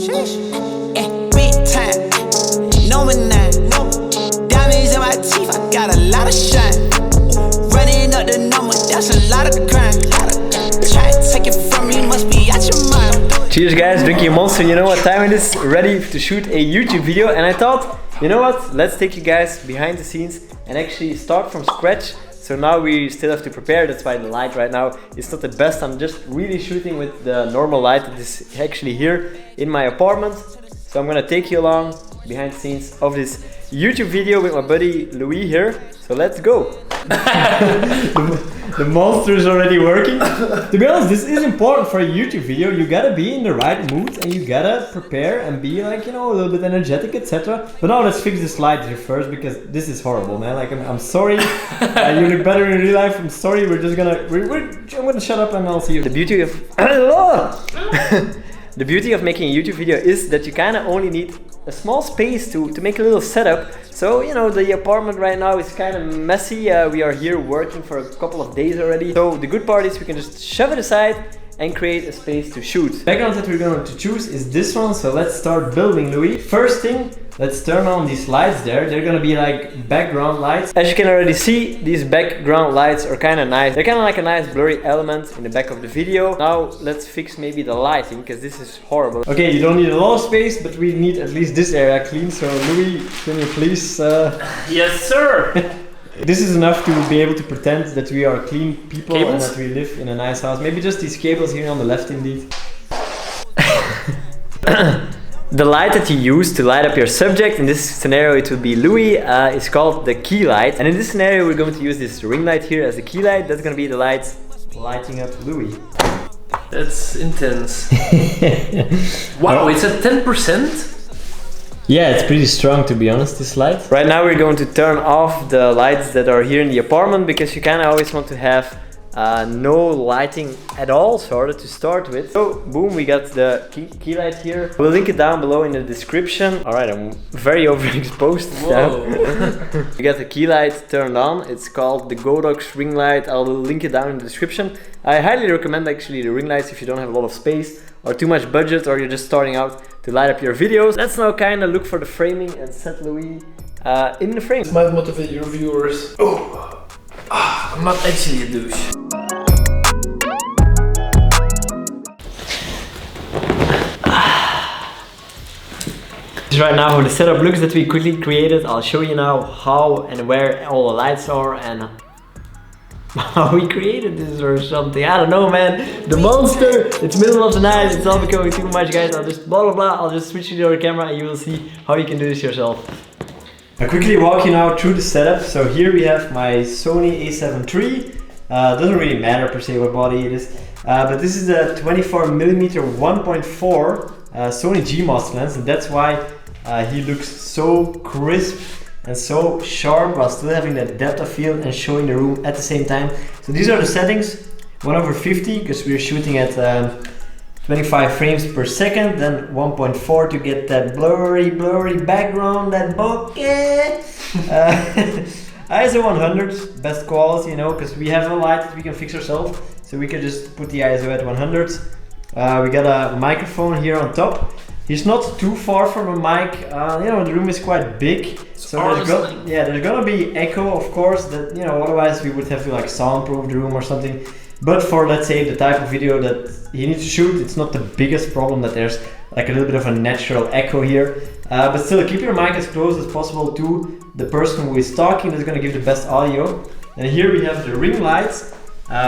Big time, number 9. Diamonds in my teeth, I got a lot of shine. Running up the number, that's a lot of crime. Try to take it from you, must be out your mind. Cheers guys, drinking a Monster. You know what time it is? Ready to shoot a YouTube video, and I thought, you know what? Let's take you guys behind the scenes and actually start from scratch. So now we still have to prepare, that's why the light right now is not the best. I'm just really shooting with the normal light that is actually here in my apartment. So I'm gonna take you along behind the scenes of this YouTube video with my buddy Louis here. So let's go. The monster is already working. To be honest, this is important for a YouTube video. You gotta be in the right mood and you gotta prepare and be like, you know, a little bit energetic, etc. But now let's fix this light here first, because this is horrible, man. Like, I'm sorry. You look better in real life. I'm sorry. We're just gonna I'm gonna shut up and I'll see you. The beauty of the beauty of making a YouTube video is that you kind of only need a small space to make a little setup. So, you know, the apartment right now is kind of messy. We are here working for a couple of days already. So the good part is we can just shove it aside and create a space to shoot. The background that we're going to choose is this one. So let's start building, Louis. First thing, let's turn on these lights there. They're gonna be like background lights. As you can already see, these background lights are kind of nice. They're kind of like a nice blurry element in the back of the video. Now let's fix maybe the lighting, because this is horrible. Okay, you don't need a lot of space, but we need at least this area clean. So Louis, can you please... Yes, sir! This is enough to be able to pretend that we are clean people. Cables? And that we live in a nice house. Maybe just these cables here on the left indeed. The light that you use to light up your subject, in this scenario it would be Louis, is called the key light. And in this scenario we're going to use this ring light here as the key light. That's going to be the light lighting up Louis. That's intense. Wow, it's at 10%? Yeah, it's pretty strong, to be honest, this light. Right now we're going to turn off the lights that are here in the apartment, because you kind of always want to have no lighting at all, sort of, to start with. So, boom, we got the key light here. We'll link it down below in the description. Alright, I'm very overexposed now. We got the key light turned on. It's called the Godox ring light. I'll link it down in the description. I highly recommend actually the ring lights if you don't have a lot of space or too much budget, or you're just starting out to light up your videos. Let's now kind of look for the framing and set Louis in the frame. This might motivate your viewers. Oh, I'm not actually a douche. This is right now how the setup looks that we quickly created. I'll show you now how and where all the lights are and how we created this or something. I don't know, man. The monster. It's middle of the night. It's all becoming too much, guys. I'll just blah blah blah. I'll just switch to the other camera and you will see how you can do this yourself. I'll quickly walk you now through the setup. So here we have my Sony a7 III. Doesn't really matter per se what body it is. But this is a 24mm 1.4 Sony GMOS lens, and that's why he looks so crisp and so sharp while still having that depth of field and showing the room at the same time. So these are the settings: 1/50 because we're shooting at 25 frames per second, then 1.4 to get that blurry background, that bokeh. ISO 100, best quality, you know, because we have a light that we can fix ourselves, so we can just put the ISO at 100. We got a microphone here on top. He's not too far from a mic. You know, the room is quite big, so there's gonna be echo, of course. That, you know, otherwise we would have to like soundproof the room or something. But for, let's say, the type of video that he needs to shoot, it's not the biggest problem that there's like a little bit of a natural echo here. But still, keep your mic as close as possible to the person who is talking. That's gonna give the best audio. And here we have the ring lights,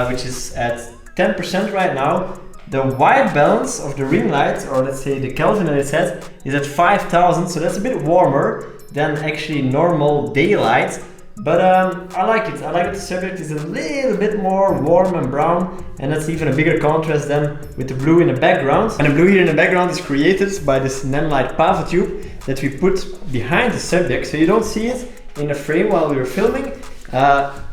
which is at 10% right now. The white balance of the ring light, or let's say the Kelvin that it's at, is at 5000, so that's a bit warmer than actually normal daylight. But I like it. I like that the subject is a little bit more warm and brown, and that's even a bigger contrast than with the blue in the background. And the blue here in the background is created by this Nanlite PavoTube that we put behind the subject, so you don't see it in the frame while we were filming.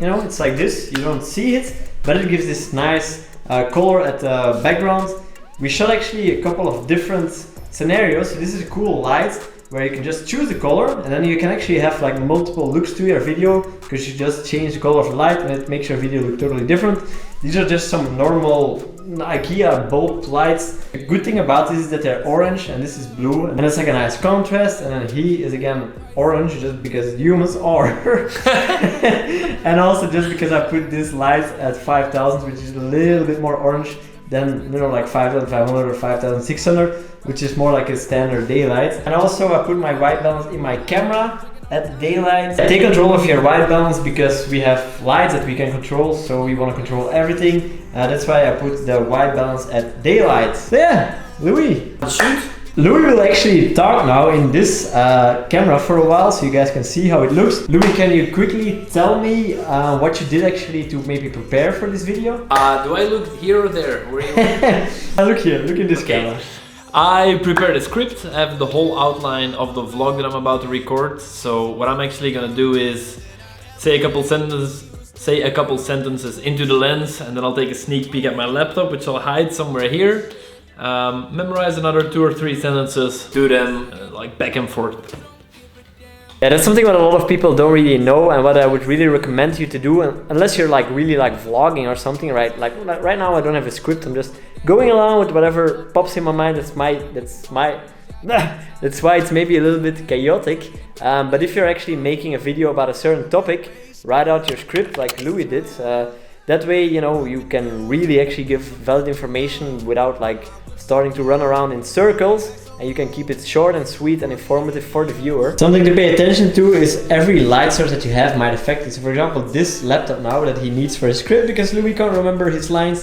You know, it's like this, you don't see it, but it gives this nice color at the background. We shot actually a couple of different scenarios, so this is a cool light where you can just choose the color, and then you can actually have like multiple looks to your video because you just change the color of the light and it makes your video look totally different. These are just some normal IKEA bulb lights. The good thing about this is that they're orange and this is blue, and it's like a nice contrast, and then he is again orange just because humans are. And also just because I put this light at 5000, which is a little bit more orange than, you know, like 5500 or 5600, which is more like a standard daylight. And also I put my white balance in my camera at daylight. Take control of your white balance because we have lights that we can control, so we want to control everything. That's why I put the white balance at daylight. So yeah, Louis. Shoot. Louis will actually talk now in this camera for a while so you guys can see how it looks. Louis, can you quickly tell me what you did actually to maybe prepare for this video? Do I look here or there? Where you... Look here, look in this camera. I prepared a script. I have the whole outline of the vlog that I'm about to record. So what I'm actually gonna do is say a couple sentences into the lens, and then I'll take a sneak peek at my laptop, which I'll hide somewhere here. Memorize another 2 or 3 sentences, do them like back and forth. Yeah, that's something that a lot of people don't really know, and what I would really recommend you to do, unless you're like really like vlogging or something, right? Like right now I don't have a script, I'm just going along with whatever pops in my mind. That's why it's maybe a little bit chaotic. But if you're actually making a video about a certain topic, write out your script like Louis did. That way, you know, you can really actually give valid information without like starting to run around in circles, and you can keep it short and sweet and informative for the viewer. Something to pay attention to is every light source that you have might affect it. So for example, this laptop now that he needs for his script, because Louis can't remember his lines,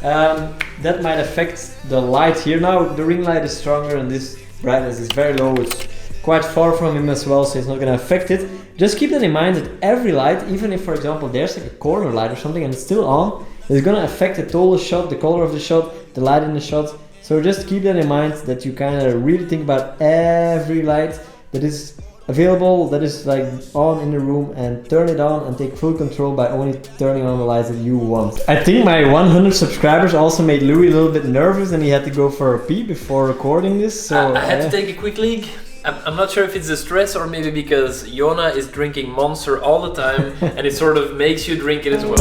that might affect the light here. Now the ring light is stronger and this brightness is very low. It's quite far from him as well, so it's not going to affect it. Just keep that in mind that every light, even if for example there's like a corner light or something and it's still on, it's going to affect the total shot, the color of the shot, the light in the shot. So just keep that in mind, that you kind of really think about every light that is available, that is like on in the room, and turn it on and take full control by only turning on the lights that you want. I think my 100 subscribers also made Louis a little bit nervous and he had to go for a pee before recording this. So I had to take a quick leak. I'm not sure if it's the stress or maybe because Jona is drinking Monster all the time and it sort of makes you drink it as well.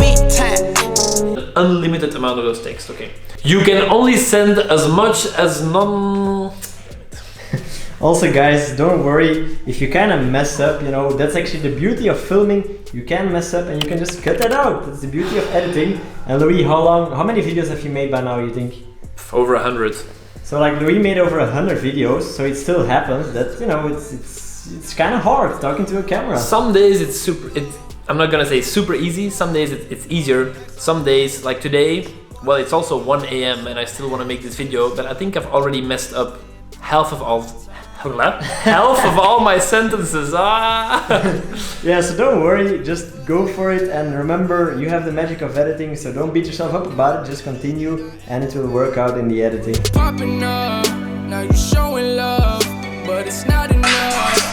An unlimited amount of those texts, okay. You can only send as much as Also guys, don't worry if you kind of mess up, you know, that's actually the beauty of filming. You can mess up and you can just cut that out. That's the beauty of editing. And Louis, how many videos have you made by now, you think? Over 100. So like Louis made over 100 videos, so it still happens that, you know, it's kind of hard talking to a camera. Some days I'm not gonna say super easy, some days it's easier. Some days, like today, well, it's also 1 AM and I still want to make this video, but I think I've already messed up half of all my sentences. Yeah, so don't worry, just go for it, and remember, you have the magic of editing, so don't beat yourself up about it, just continue and it will work out in the editing. Popping up, now you showing love, but it's not enough.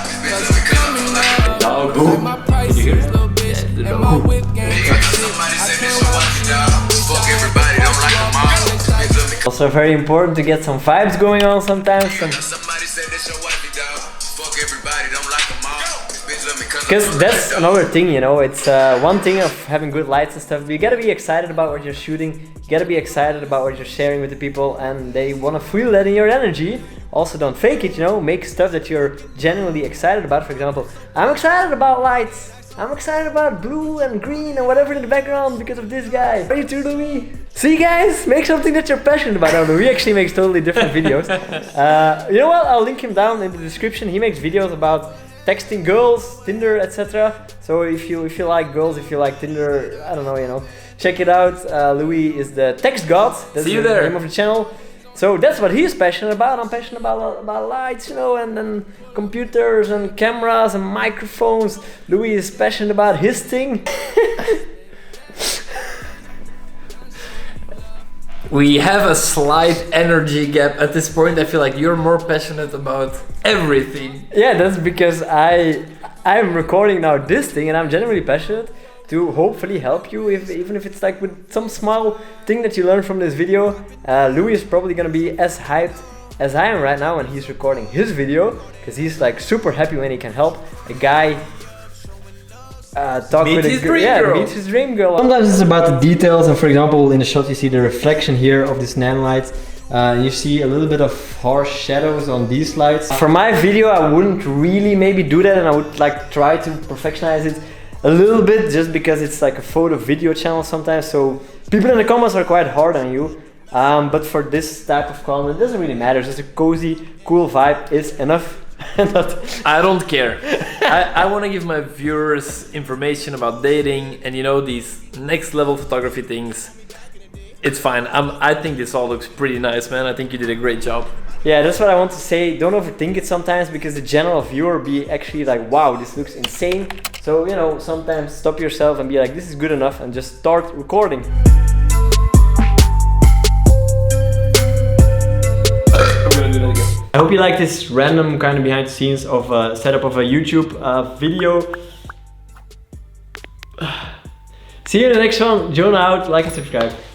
Oh, boom. Did you hear it? Yeah, and my whip game. Also very important to get some vibes going on sometimes. Because that's another thing, you know, it's one thing of having good lights and stuff, but you gotta be excited about what you're shooting, you gotta be excited about what you're sharing with the people, and they want to feel that in your energy. Also don't fake it, you know, make stuff that you're genuinely excited about. For example, I'm excited about lights, I'm excited about blue and green and whatever in the background because of this guy. Are you too, Louis? See guys, make something that you're passionate about. Now, Louis actually makes totally different videos. You know what, I'll link him down in the description. He makes videos about texting girls, Tinder, etc. So if you like girls, if you like Tinder, I don't know, you know, check it out. Louis is the Textgod. That's the name of the channel. So that's what he's passionate about. I'm passionate about lights, you know, and then computers and cameras and microphones. Louis is passionate about his thing. We have a slight energy gap at this point. I feel like you're more passionate about everything. Yeah, that's because I'm recording now this thing and I'm genuinely passionate to hopefully help you, even if it's like with some small thing that you learn from this video. Louis is probably gonna be as hyped as I am right now when he's recording his video, because he's like super happy when he can help a guy talk Meet with his dream girl. meet his dream girl. Sometimes it's about the details, and for example, in the shot you see the reflection here of this Nanlite. You see a little bit of harsh shadows on these lights. For my video, I wouldn't really maybe do that, and I would like try to perfectionize it a little bit, just because it's like a photo video channel sometimes. So people in the comments are quite hard on you. But for this type of content, it doesn't really matter. Just a cozy, cool vibe is enough. I don't care. I want to give my viewers information about dating and, you know, these next level photography things. It's fine. I think this all looks pretty nice, man. I think you did a great job. Yeah, that's what I want to say. Don't overthink it sometimes, because the general viewer be actually like, wow, this looks insane. So, you know, sometimes stop yourself and be like, this is good enough, and just start recording. I hope you like this random kind of behind the scenes of a setup of a YouTube video. See you in the next one. Jona out, like and subscribe.